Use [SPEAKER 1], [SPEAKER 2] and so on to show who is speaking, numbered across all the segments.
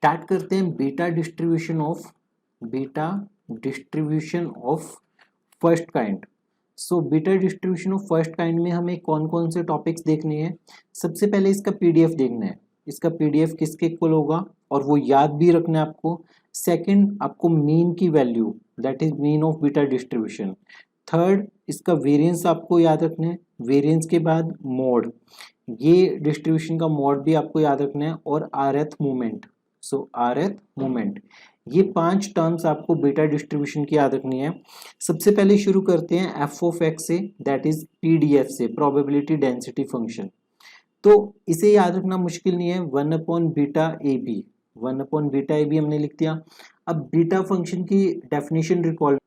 [SPEAKER 1] Start करते हैं beta distribution of first kind. So beta distribution of first kind में हमें कौन कौन से टॉपिक्स देखने हैं। सबसे पहले इसका पीडीएफ देखना है, इसका पीडीएफ किसके इक्वल होगा और वो याद भी रखना है आपको। सेकंड, आपको मीन की value, that is mean of beta distribution. Third, इसका वेरिएंस आपको याद रखना है। वेरिएंस के बाद मोड, ये डिस्ट्रीब्यूशन का मोड भी आपको याद रखना है, और आरएथ मूवमेंट। सो आरएथ मूवमेंट, ये 5 टर्म्स आपको बीटा डिस्ट्रीब्यूशन की याद रखनी है। सबसे पहले शुरू करते हैं एफ ऑफ एक्स से, दैट इज पीडीएफ से, प्रोबेबिलिटी डेंसिटी फंक्शन। तो इसे याद रखना मुश्किल नहीं है, 1/β AB, 1/β AB हमने लिख दिया। अब बीटा फंक्शन की डेफिनेशन रिकॉल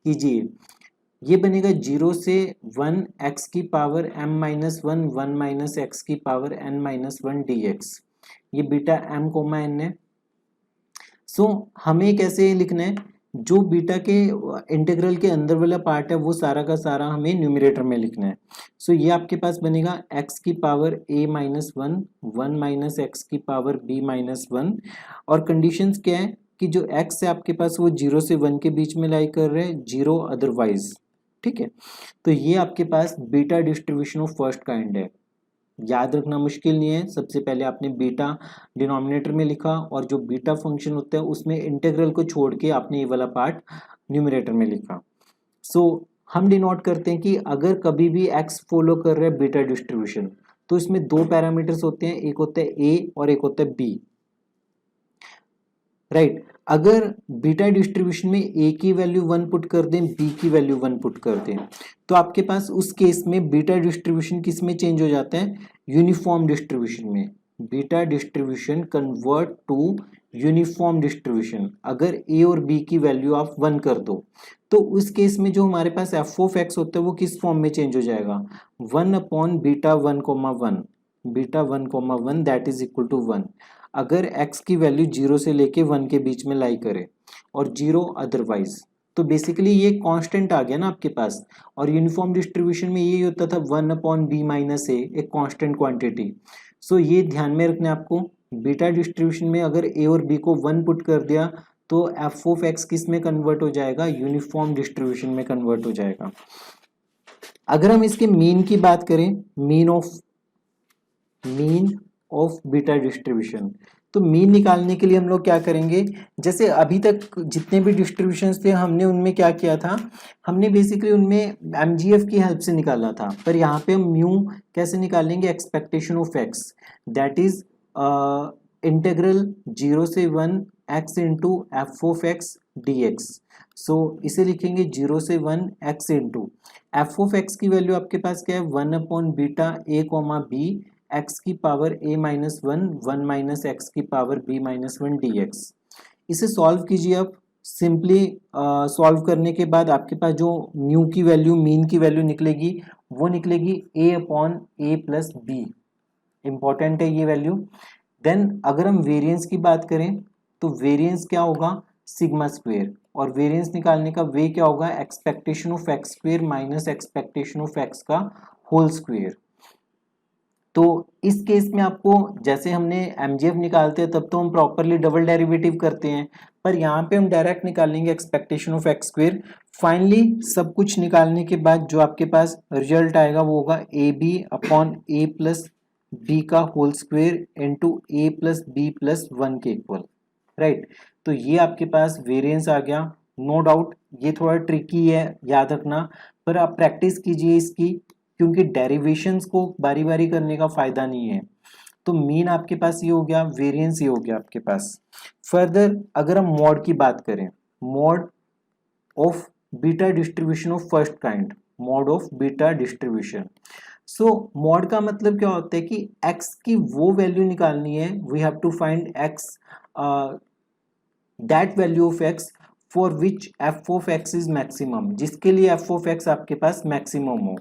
[SPEAKER 1] कीजिए, ये बनेगा 0 से 1 x की पावर m-1 1 माइनस एक्स की पावर n-1 dx। ये बीटा m कोमा n है। सो हमें कैसे लिखना है, जो बीटा के इंटीग्रल के अंदर वाला पार्ट है वो सारा का सारा हमें न्यूमरेटर में लिखना है। सो ये आपके पास बनेगा x की पावर a-1 1 माइनस एक्स की पावर b-1, और कंडीशंस क्या है कि जो x है आपके पास वो 0 से 1 के बीच में लाई कर रहे हैं, 0 अदरवाइज। ठीक है, तो ये आपके पास beta distribution of first kind है। याद रखना मुश्किल नहीं है। सबसे पहले आपने बीटा डिनोमिनेटर में लिखा, और जो बीटा फंक्शन होता है उसमें इंटीग्रल को छोड़ के आपने ये वाला पार्ट न्यूमरेटर में लिखा। सो हम डिनोट करते हैं कि अगर कभी भी x फॉलो कर रहा है बीटा डिस्ट्रीब्यूशन, तो इसमें 2 पैरामीटर्स होते हैं, एक होता है a और एक होता है b। राइट, अगर बीटा डिस्ट्रीब्यूशन में a की वैल्यू 1 पुट कर दें, b की वैल्यू 1 पुट कर दें, तो आपके पास उस केस में बीटा डिस्ट्रीब्यूशन किस में चेंज हो जाता है, यूनिफॉर्म डिस्ट्रीब्यूशन में। Beta distribution convert to uniform distribution. अगर a और b की वैल्यू आप 1 कर दो, तो उस केस में जो हमारे पास एफ ऑफ एक्स होता है वो किस फॉर्म में चेंज हो जाएगा, 1/β1,1, β1,1 दैट इज इक्वल टू 1। अगर x की वैल्यू 0 से लेके 1 के बीच में लाई करे, और 0 अदरवाइज, तो बेसिकली ये कांस्टेंट आ गया ना आपके पास। और यूनिफॉर्म डिस्ट्रीब्यूशन में यही होता था 1/b-a, एक कांस्टेंट क्वांटिटी। सो ये ध्यान में रखना है आपको। बीटा डिस्ट्रीब्यूशन में अगर a और b को 1 पुट कर दिया, तो एफ ऑफ एक्स किस में कन्वर्ट हो जाएगा, यूनिफॉर्म डिस्ट्रीब्यूशन में कन्वर्ट हो जाएगा। अगर हम इसके मीन की बात करें, मीन ऑफ बीटा डिस्ट्रीब्यूशन, तो मीन निकालने के लिए हम लोग क्या करेंगे, जैसे अभी तक जितने भी डिस्ट्रीब्यूशंस थे हमने उनमें क्या किया था, हमने बेसिकली उनमें एमजीएफ की हेल्प से निकाला था। पर यहाँ पे हम म्यू कैसे निकालेंगे, expectation of x, that is integral 0 से 1 x into f of x d x. So इसे लिखेंगे 0 से 1 x into f of x की वैल्यू आपके पास क्या है, 1/β a,b x की पावर a-1 1 माइनस एक्स की पावर b-1 dx। इसे सॉल्व कीजिए। अब सिंपली सॉल्व करने के बाद आपके पास जो म्यू की वैल्यू, मीन की वैल्यू निकलेगी, वो निकलेगी a/a प्लस b। इंपॉर्टेंट है ये वैल्यू। देन अगर हम वेरिएंस की बात करें, तो वेरिएंस क्या होगा, सिग्मा स्क्वेयर, और वेरिएंस निकालने का वे क्या होगा, expectation of x square minus expectation of x का होल स्क्वेयर। तो इस केस में आपको, जैसे हमने एमजीएफ निकालते हैं तब तो हम प्रॉपरली डबल डेरिवेटिव करते हैं, पर यहाँ पे हम डायरेक्ट निकालेंगे expectation of x square. Finally सब कुछ निकालने के बाद जो आपके पास रिजल्ट आएगा वो होगा ab/a प्लस b का whole square into a plus b plus 1 के इक्वल। राइट, तो ये आपके पास वेरिएंस आ गया। नो डाउट ये थोड़ा ट्रिकी है, याद रखना, पर आप प्रैक्टिस कीजिए इसकी, क्योंकि डेरिवेशंस को बारी बारी करने का फायदा नहीं है। तो मीन आपके पास ये हो गया, वेरिएंस ये हो गया आपके पास। फर्दर अगर हम मॉड की बात करें, mod of beta distribution of first kind, mod of beta distribution. So mod का मतलब क्या होता है कि x की वो वैल्यू निकालनी है, we have to find x that value of x for which F of X is maximum, जिसके लिए एफ ऑफ एक्स आपके पास मैक्सिमम हो।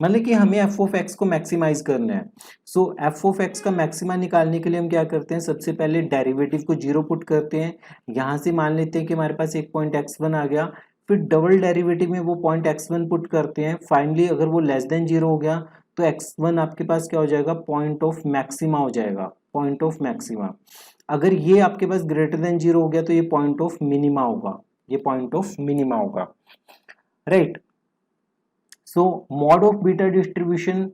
[SPEAKER 1] मतलब कि हमें एफ ऑफ एक्स को मैक्सिमाइज करना है। सो एफ ऑफ एक्स का मैक्सिमा निकालने के लिए हम क्या करते हैं, सबसे पहले डेरिवेटिव को 0 पुट करते हैं। यहाँ से मान लेते हैं कि हमारे पास एक पॉइंट x1 आ गया, फिर डबल डेरिवेटिव में वो पॉइंट x1 पुट करते हैं। फाइनली अगर वो लेस देन 0 हो गया तो x1 आपके पास क्या हो जाएगा, पॉइंट ऑफ मैक्सिमा हो जाएगा, पॉइंट ऑफ मैक्सिमा। अगर ये आपके पास ग्रेटर देन 0 हो गया तो ये पॉइंट ऑफ मिनिमा होगा, ये पॉइंट ऑफ मिनिमा होगा, right. So mod of beta distribution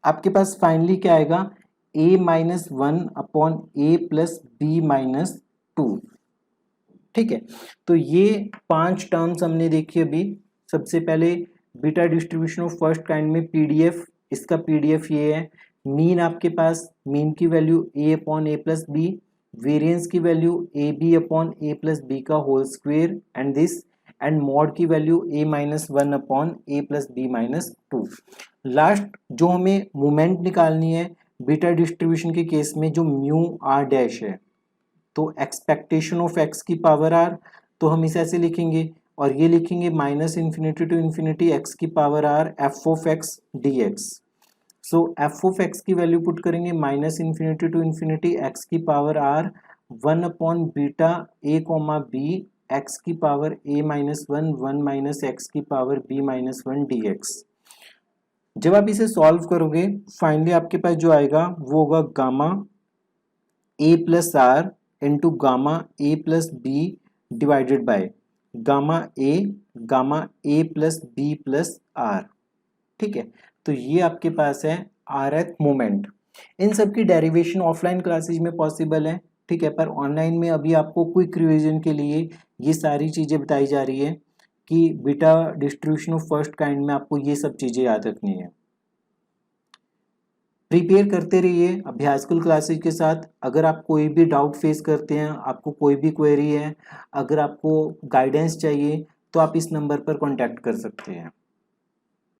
[SPEAKER 1] आपके पास फाइनली क्या आएगा, a-1/a+b-2, ठीक है। तो ये 5 टर्म्स हमने देखी अभी। सबसे पहले beta distribution of first kind में पीडीएफ, इसका पीडीएफ ये है। मीन आपके पास, मीन की वैल्यू a/a+b, वेरिएंस की वैल्यू ab/a+b का whole square and this, and mod की वैल्यू a-1/a+b-2। लास्ट जो हमें मोमेंट निकालनी है बीटा डिस्ट्रीब्यूशन के केस में, जो म्यू आर डैश है, तो एक्सपेक्टेशन ऑफ एक्स की पावर आर, तो हम इसे ऐसे लिखेंगे, और ये लिखेंगे -∞ to ∞ एक्स की power r f(x) dx। So f(x) की वैल्यू पुट करेंगे -∞ to ∞ एक्स की पावर आर 1/बीटा a, b एक्स की पावर a-1 1 एक्स की पावर b-1 dx। जब आप इसे सॉल्व करोगे फाइनली आपके पास जो आएगा वो होगा gamma a+r into gamma a+b divided by gamma a+b+r, ठीक है। तो ये आपके पास है rth मोमेंट। इन सब की डेरिवेशन ऑफलाइन क्लासेज में पॉसिबल है, ठीक है, पर ऑनलाइन में अभी आपको क्विक रिवीजन के लिए ये सारी चीज़ें बताई जा रही है कि beta distribution of first kind में आपको ये सब चीज़ें याद रखनी है। प्रिपेयर करते रहिए अभ्यासकुल क्लासेज के साथ। अगर आप कोई भी डाउट फेस करते हैं, आपको कोई भी क्वेरी है, अगर आपको गाइडेंस चाहिए, तो आप इस नंबर पर कांटेक्ट कर सकते हैं।